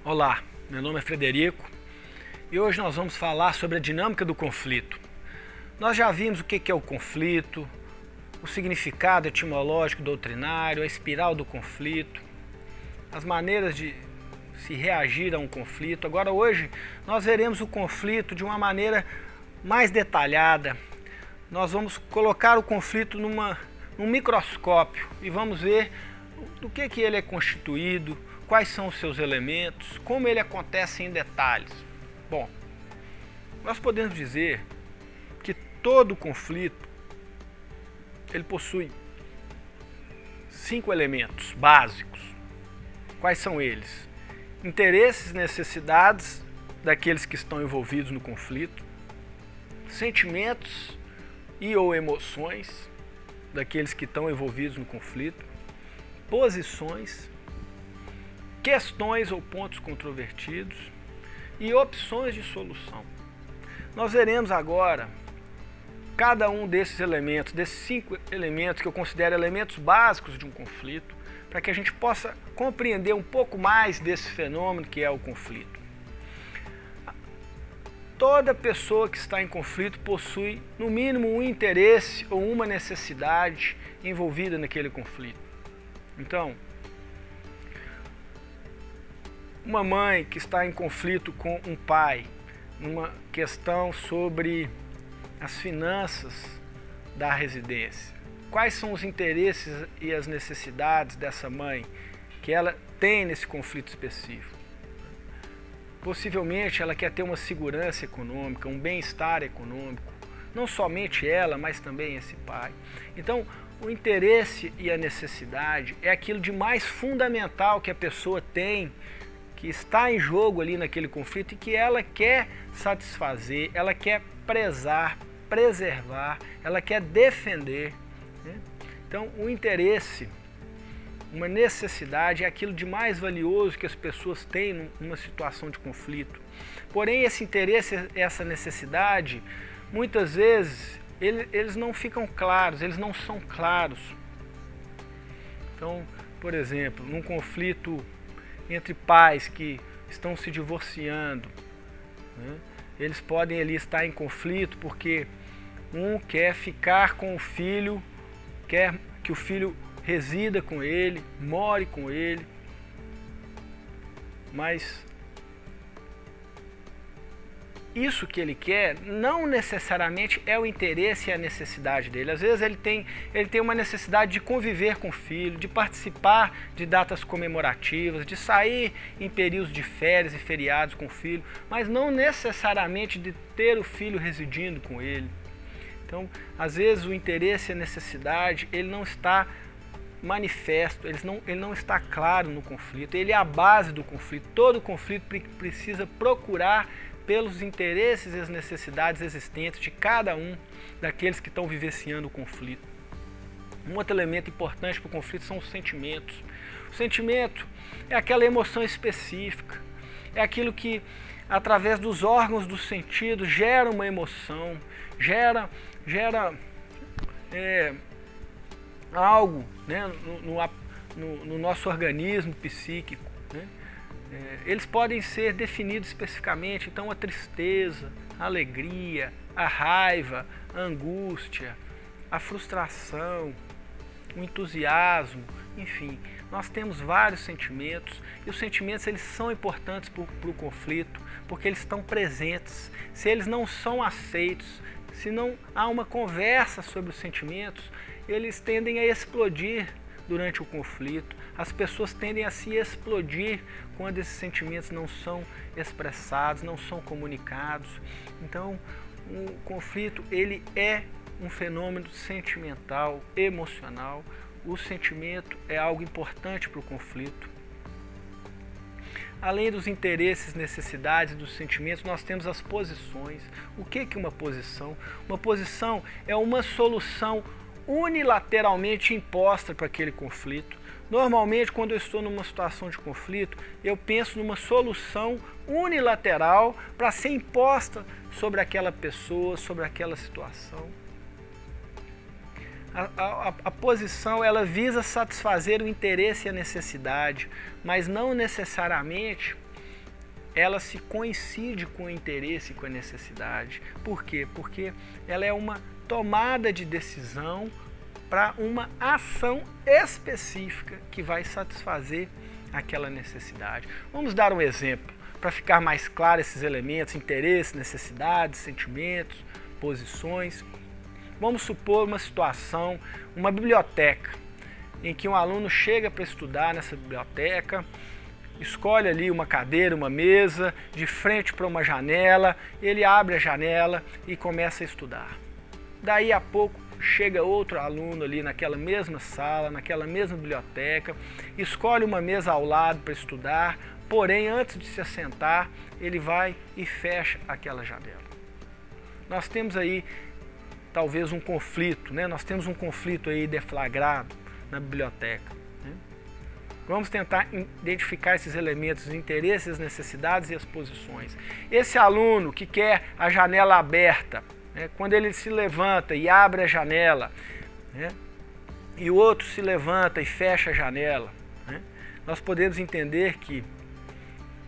Olá, meu nome é Frederico e hoje nós vamos falar sobre a dinâmica do conflito. Nós já vimos o que é o conflito, o significado etimológico doutrinário, a espiral do conflito, as maneiras de se reagir a um conflito. Agora hoje nós veremos o conflito de uma maneira mais detalhada. Nós vamos colocar o conflito num microscópio e vamos ver do que ele é constituído, quais são os seus elementos, como ele acontece em detalhes. Bom, nós podemos dizer que todo conflito ele possui 5 elementos básicos. Quais são eles? Interesses e necessidades daqueles que estão envolvidos no conflito, sentimentos e ou emoções daqueles que estão envolvidos no conflito, posições, questões ou pontos controvertidos e opções de solução. Nós veremos agora cada um desses elementos, desses 5 elementos que eu considero elementos básicos de um conflito, para que a gente possa compreender um pouco mais desse fenômeno que é o conflito. Toda pessoa que está em conflito possui, no mínimo, um interesse ou uma necessidade envolvida naquele conflito. Então, uma mãe que está em conflito com um pai, numa questão sobre as finanças da residência. Quais são os interesses e as necessidades dessa mãe que ela tem nesse conflito específico? Possivelmente ela quer ter uma segurança econômica, um bem-estar econômico, não somente ela, mas também esse pai. Então, o interesse e a necessidade é aquilo de mais fundamental que a pessoa tem, que está em jogo ali naquele conflito e que ela quer satisfazer, ela quer prezar, preservar, ela quer defender, né? Então, o interesse, uma necessidade é aquilo de mais valioso que as pessoas têm numa situação de conflito. Porém, esse interesse, essa necessidade, muitas vezes, eles não ficam claros, eles não são claros. Então, por exemplo, num conflito entre pais que estão se divorciando, né, eles podem ali estar em conflito porque um quer ficar com o filho, quer que o filho resida com ele, more com ele, mas isso que ele quer não necessariamente é o interesse e a necessidade dele. Às vezes ele tem uma necessidade de conviver com o filho, de participar de datas comemorativas, de sair em períodos de férias e feriados com o filho, mas não necessariamente de ter o filho residindo com ele. Então, às vezes o interesse e a necessidade, ele não está manifesto, ele não está claro no conflito, ele é a base do conflito. Todo conflito precisa procurar pelos interesses e as necessidades existentes de cada um daqueles que estão vivenciando o conflito. Um outro elemento importante para o conflito são os sentimentos. O sentimento é aquela emoção específica, é aquilo que, através dos órgãos dos sentidos, gera uma emoção, gera algo, né, no nosso organismo psíquico, né? Eles podem ser definidos especificamente, então a tristeza, a alegria, a raiva, a angústia, a frustração, o entusiasmo, enfim, nós temos vários sentimentos e os sentimentos eles são importantes para o conflito porque eles estão presentes. Se eles não são aceitos, se não há uma conversa sobre os sentimentos, eles tendem a explodir durante o conflito. As pessoas tendem a se explodir quando esses sentimentos não são expressados, não são comunicados. Então, o conflito ele é um fenômeno sentimental, emocional. O sentimento é algo importante para o conflito. Além dos interesses, necessidades, dos sentimentos, nós temos as posições. O que é uma posição? Uma posição é uma solução unilateralmente imposta para aquele conflito. Normalmente, quando eu estou numa situação de conflito, eu penso numa solução unilateral para ser imposta sobre aquela pessoa, sobre aquela situação. A posição ela visa satisfazer o interesse e a necessidade, mas não necessariamente ela se coincide com o interesse e com a necessidade. Por quê? Porque ela é uma tomada de decisão para uma ação específica que vai satisfazer aquela necessidade. Vamos dar um exemplo para ficar mais claro esses elementos: interesse, necessidades, sentimentos, posições. Vamos supor uma situação, uma biblioteca, em que um aluno chega para estudar nessa biblioteca, escolhe ali uma cadeira, uma mesa, de frente para uma janela, ele abre a janela e começa a estudar. Daí a pouco chega outro aluno ali naquela mesma sala, naquela mesma biblioteca, escolhe uma mesa ao lado para estudar, porém antes de se assentar, ele vai e fecha aquela janela. Nós temos aí talvez um conflito, né? Nós temos um conflito aí deflagrado na biblioteca. Vamos tentar identificar esses elementos, os interesses, as necessidades e as posições. Esse aluno que quer a janela aberta, né, quando ele se levanta e abre a janela, né, e o outro se levanta e fecha a janela, né, nós podemos entender que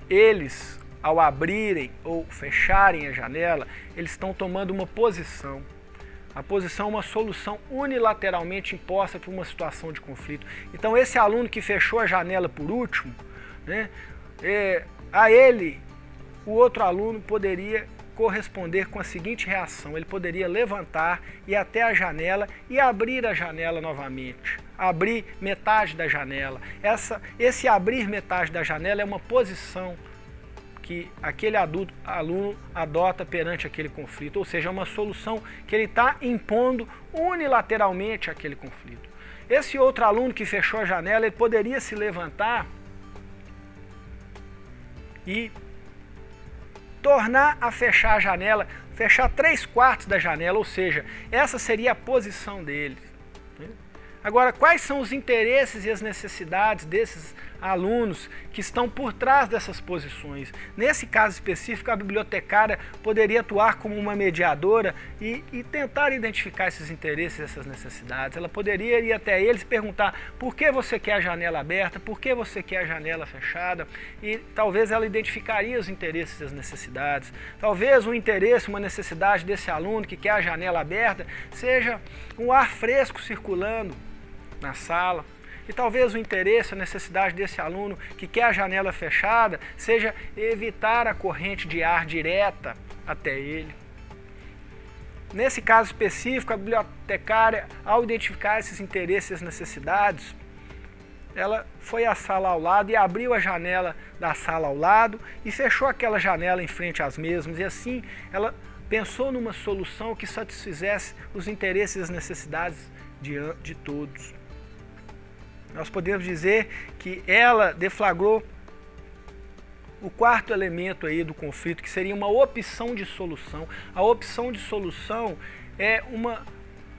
eles, ao abrirem ou fecharem a janela, eles estão tomando uma posição. A posição é uma solução unilateralmente imposta por uma situação de conflito. Então esse aluno que fechou a janela por último, né, a ele, o outro aluno poderia corresponder com a seguinte reação: ele poderia levantar, ir até a janela e abrir a janela novamente. Abrir metade da janela. Esse abrir metade da janela é uma posição que aquele aluno adota perante aquele conflito, ou seja, é uma solução que ele está impondo unilateralmente àquele conflito. Esse outro aluno que fechou a janela, ele poderia se levantar e tornar a fechar a janela, fechar 3/4 da janela, ou seja, essa seria a posição dele. Agora, quais são os interesses e as necessidades desses alunos que estão por trás dessas posições? Nesse caso específico, a bibliotecária poderia atuar como uma mediadora e tentar identificar esses interesses e essas necessidades. Ela poderia ir até eles e perguntar: por que você quer a janela aberta? Por que você quer a janela fechada? E talvez ela identificaria os interesses e as necessidades. Talvez um interesse, uma necessidade desse aluno que quer a janela aberta seja um ar fresco circulando na sala. E talvez o interesse, a necessidade desse aluno que quer a janela fechada seja evitar a corrente de ar direta até ele. Nesse caso específico, a bibliotecária, ao identificar esses interesses e as necessidades, ela foi à sala ao lado e abriu a janela da sala ao lado e fechou aquela janela em frente às mesmas. E assim ela pensou numa solução que satisfizesse os interesses e as necessidades de todos. Nós podemos dizer que ela deflagrou o quarto elemento aí do conflito, que seria uma opção de solução. A opção de solução é uma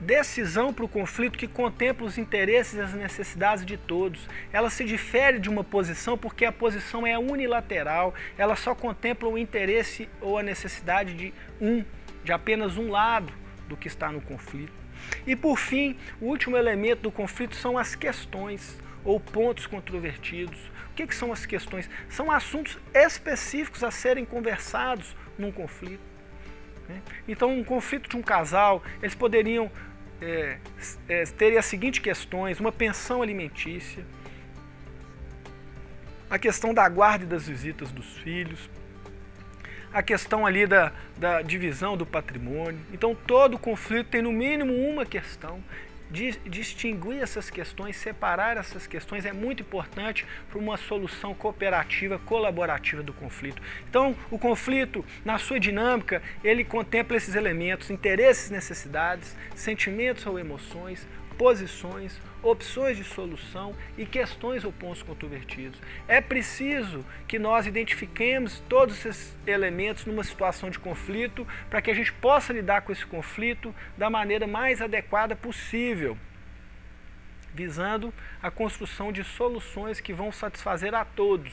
decisão para o conflito que contempla os interesses e as necessidades de todos. Ela se difere de uma posição porque a posição é unilateral, ela só contempla o interesse ou a necessidade de apenas um lado do que está no conflito. E por fim, o último elemento do conflito são as questões ou pontos controvertidos. O que são as questões? São assuntos específicos a serem conversados num conflito. Então, um conflito de um casal, eles poderiam ter as seguintes questões: uma pensão alimentícia, a questão da guarda e das visitas dos filhos, a questão ali da divisão do patrimônio. Então todo conflito tem no mínimo uma questão. Distinguir essas questões, separar essas questões é muito importante para uma solução cooperativa, colaborativa do conflito. Então o conflito, na sua dinâmica, ele contempla esses elementos: interesses, necessidades, sentimentos ou emoções, posições, opções de solução e questões ou pontos controvertidos. É preciso que nós identifiquemos todos esses elementos numa situação de conflito para que a gente possa lidar com esse conflito da maneira mais adequada possível, visando a construção de soluções que vão satisfazer a todos.